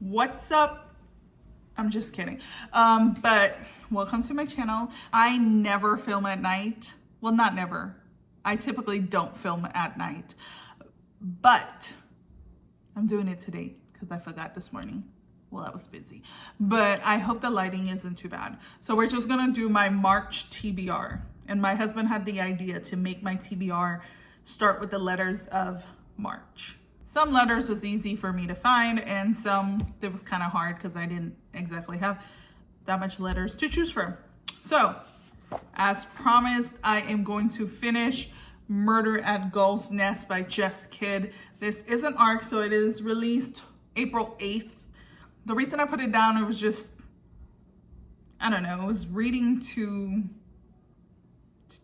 What's up? I'm just kidding. But welcome to my channel. I never film at night. Well, not never. I typically don't film at night, but I'm doing it today because I forgot this morning. Well, I was busy, but I hope the lighting isn't too bad. So we're just gonna do my March TBR. And my husband had the idea to make my TBR start with the letters of March. Some letters was easy for me to find, and some it was kind of hard because I didn't exactly have that much letters to choose from. So, as promised, I am going to finish Murder at Gull's Nest by Jess Kidd. This is an arc, so it is released April 8th. The reason I put it down, it was just, I don't know, it was reading too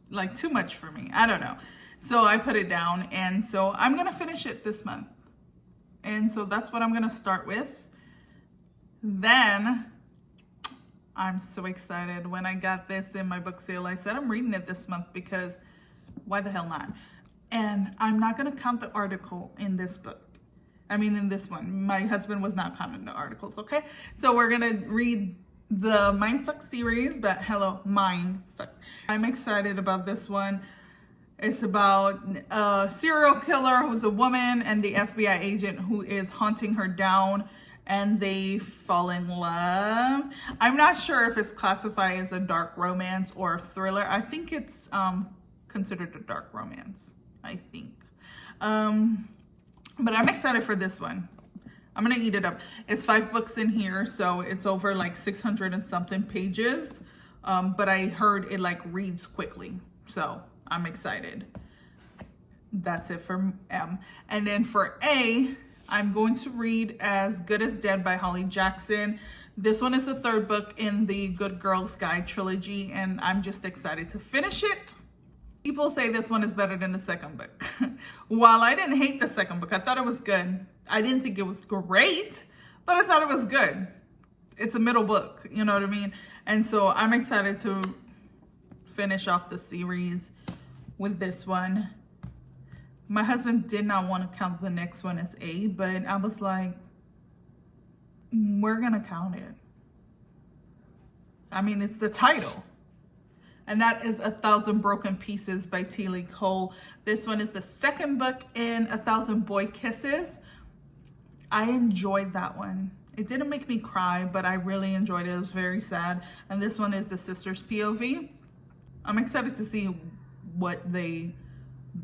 much for me. I don't know. So I put it down, and so I'm gonna finish it this month. And so that's what I'm gonna start with. Then, I'm so excited. When I got this in my book sale, I said I'm reading it this month because why the hell not? And I'm not gonna count the article in this book. I mean, in this one. My husband was not counting the articles, okay? So we're gonna read the Mindfuck series, but hello, Mindfuck. I'm excited about this one. It's about a serial killer who's a woman and the FBI agent who is hunting her down, and they fall in love. I'm not sure if it's classified as a dark romance or a thriller. I think it's considered a dark romance, I think. But I'm excited for this one. I'm gonna eat it up. It's 5 books in here, so it's over like 600 and something pages. But I heard it like reads quickly, so I'm excited. That's it for M. And then for A, I'm going to read As Good as Dead by Holly Jackson. This one is the 3rd book in the Good Girls Guide trilogy, and I'm just excited to finish it. People say this one is better than the 2nd book. While I didn't hate the 2nd book, I thought it was good. I didn't think it was great, but I thought it was good. It's a middle book, you know what I mean? And so I'm excited to finish off the series with this one. My husband did not want to count the next one as A, but I was like, we're gonna count it. I mean, it's the title. And that is 1,000 Broken Pieces by T. Lee Cole. This one is the 2nd book in 1,000 Boy Kisses. I enjoyed that one. It didn't make me cry, but I really enjoyed it. It was very sad. And this one is the sister's POV. I'm excited to see what they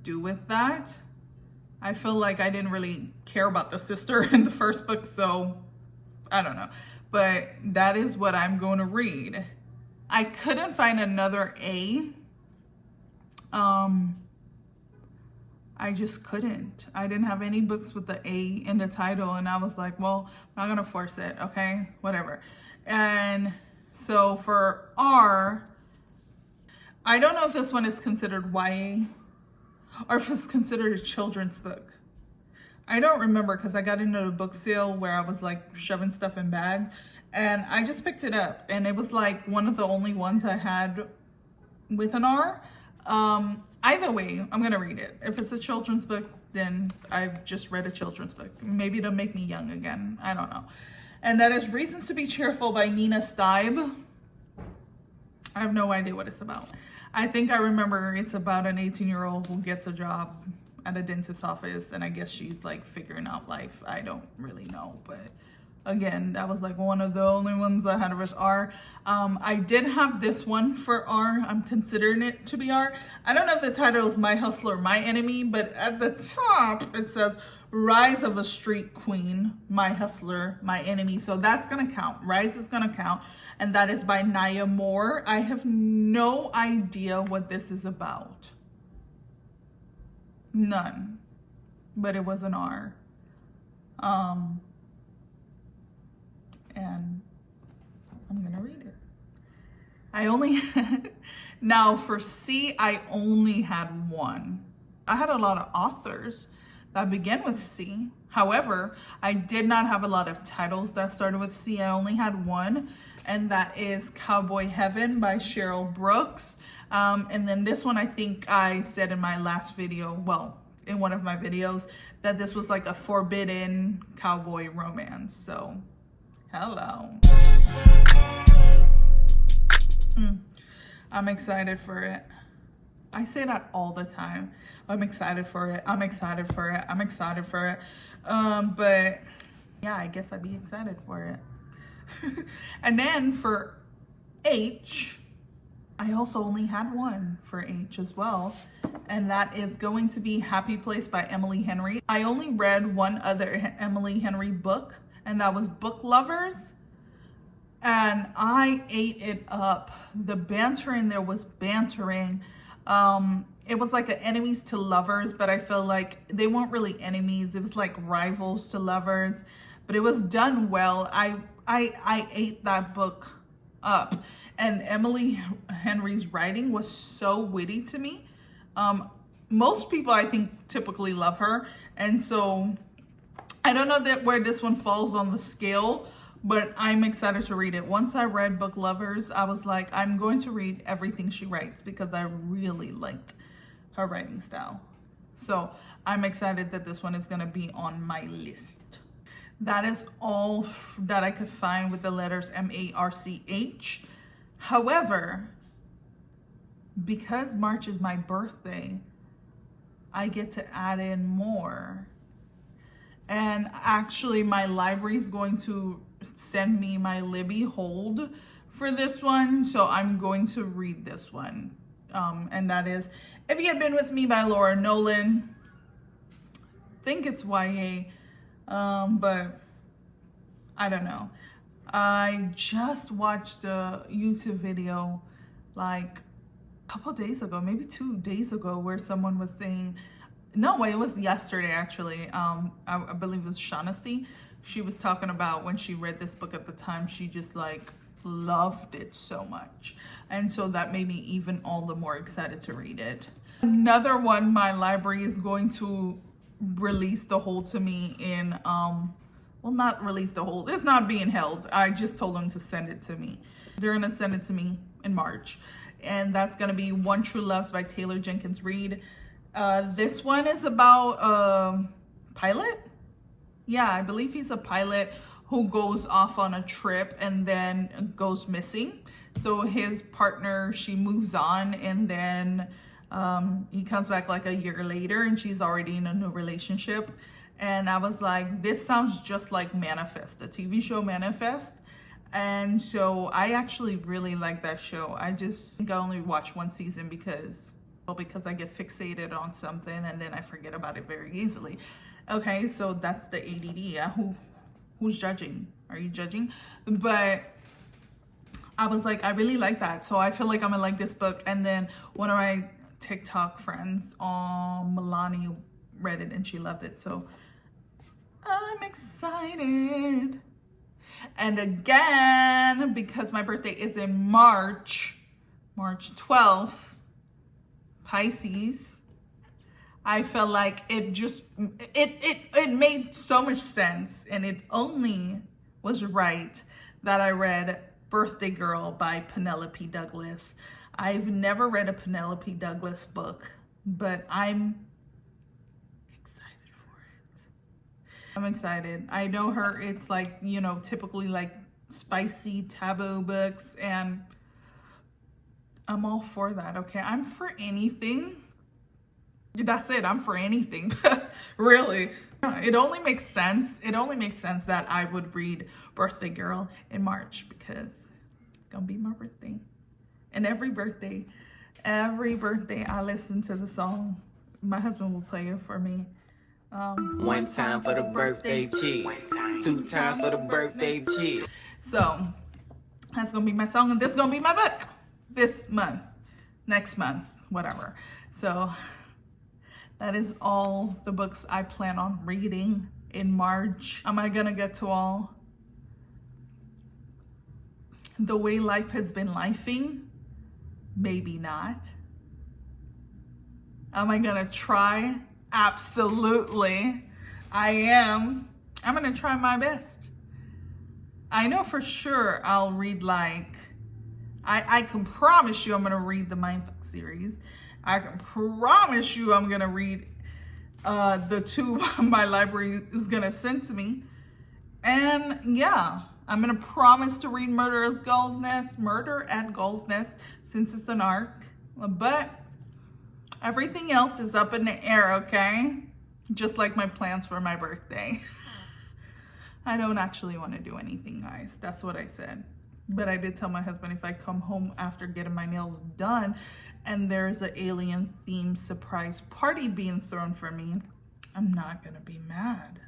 do with that. I feel like I didn't really care about the sister in the 1st book, so I don't know. But that is what I'm going to read. I couldn't find another A. I just couldn't. I didn't have any books with the A in the title, and I was like, well, I'm not gonna force it, okay? Whatever. And so for R, I don't know if this one is considered YA or if it's considered a children's book. I don't remember because I got into a book sale where I was like shoving stuff in bags, and I just picked it up, and it was like one of the only ones I had with an R. Either way, I'm gonna read it. If it's a children's book, then I've just read a children's book. Maybe it'll make me young again. I don't know. And that is Reasons to Be Cheerful by Nina Steib. I have no idea what it's about. I think I remember it's about an 18-year-old who gets a job at a dentist's office, and I guess she's like figuring out life. I don't really know, but again, that was like one of the only ones I had with R. I did have this one for R. I'm considering it to be R. I don't know if the title is My Hustler, My Enemy, but at the top it says Rise of a Street Queen, My Hustler, My Enemy. So that's gonna count. Rise is gonna count. And that is by Naya Moore. I have no idea what this is about. None. But it was an R. And I'm gonna read it. I only, now for C, I only had one. I had a lot of authors that began with C. However, I did not have a lot of titles that started with C. I only had one, and that is Cowboy Heaven by Cheryl Brooks. And then this one, I think I said in my last video, well, in one of my videos, that this was like a forbidden cowboy romance. So Hello. I'm excited for it. I say that all the time. I'm excited for it. I'm excited for it. I'm excited for it. But yeah, I guess I'd be excited for it. And then for H, I also only had one for H as well. And that is going to be Happy Place by Emily Henry. I only read one other Emily Henry book, and that was Book Lovers. And I ate it up. The banter in there was bantering. It was like an enemies to lovers, but I feel like they weren't really enemies. It was like rivals to lovers, but it was done well. I ate that book up. And Emily Henry's writing was so witty to me. Most people, I think, typically love her. And so I don't know where this one falls on the scale, but I'm excited to read it. Once I read Book Lovers, I was like, I'm going to read everything she writes because I really liked her writing style. So I'm excited that this one is going to be on my list. That is all that I could find with the letters M-A-R-C-H. However, because March is my birthday, I get to add in more. And actually, my library is going to send me my Libby hold for this one. So I'm going to read this one. And that is If You Had Been With Me by Laura Nolan. I think it's YA, but I don't know. I just watched a YouTube video like a couple days ago, maybe 2 days ago, where someone was saying, no way, it was yesterday actually. I believe it was Shaughnessy. She was talking about when she read this book at the time, she just like loved it so much. And so that made me even all the more excited to read it. Another one my library is going to release the hold to me in, well, not release the hold. It's not being held. I just told them to send it to me. They're going to send it to me in March. And that's going to be One True Loves by Taylor Jenkins Reid. This one is about pilot. Yeah, I believe he's a pilot who goes off on a trip and then goes missing. So his partner, she moves on, and then he comes back like a year later and she's already in a new relationship. And I was like, this sounds just like Manifest, the TV show Manifest. And so I actually really like that show. I just think I only watched one season because I get fixated on something and then I forget about it very easily. Okay, so that's the ADD. Who's judging? Are you judging? But I was like, I really like that. So I feel like I'm gonna like this book. And then one of my TikTok friends, Milani, read it and she loved it. So I'm excited. And again, because my birthday is in March 12th, Pisces, I felt like it made so much sense, and it only was right that I read Birthday Girl by Penelope Douglas. I've never read a Penelope Douglas book, but I'm excited for it. I'm excited. I know her, it's like, you know, typically like spicy taboo books, and I'm all for that, okay? I'm for anything. That's it. I'm for anything. Really. It only makes sense. It only makes sense that I would read Birthday Girl in March because it's going to be my birthday. And every birthday I listen to the song. My husband will play it for me. One time for the birthday chick. 2 times for the birthday chick. So that's going to be my song, and this is going to be my book this month, next month, whatever. So that is all the books I plan on reading in March. Am I gonna get to all The Way Life Has Been Lifing? Maybe not. Am I gonna try? Absolutely. I am. I'm gonna try my best. I know for sure I'll read like, I can promise you I'm gonna read the Mindfuck series. I can promise you I'm gonna read the 2 my library is gonna send to me. And yeah, I'm gonna promise to read Murder at Gull's Nest, since it's an arc. But everything else is up in the air, okay? Just like my plans for my birthday. I don't actually want to do anything, guys. That's what I said. But I did tell my husband if I come home after getting my nails done and there's an alien themed surprise party being thrown for me, I'm not gonna be mad.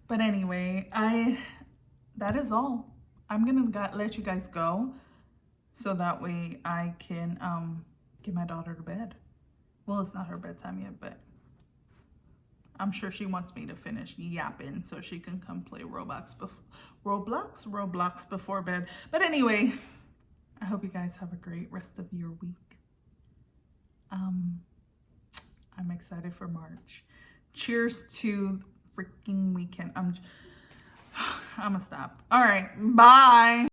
But anyway, that is all. I'm gonna let you guys go so that way I can get my daughter to bed. Well, it's not her bedtime yet, but I'm sure she wants me to finish yapping so she can come play Roblox before bed. But anyway, I hope you guys have a great rest of your week. I'm excited for March. Cheers to freaking weekend. I'm gonna stop. All right, bye.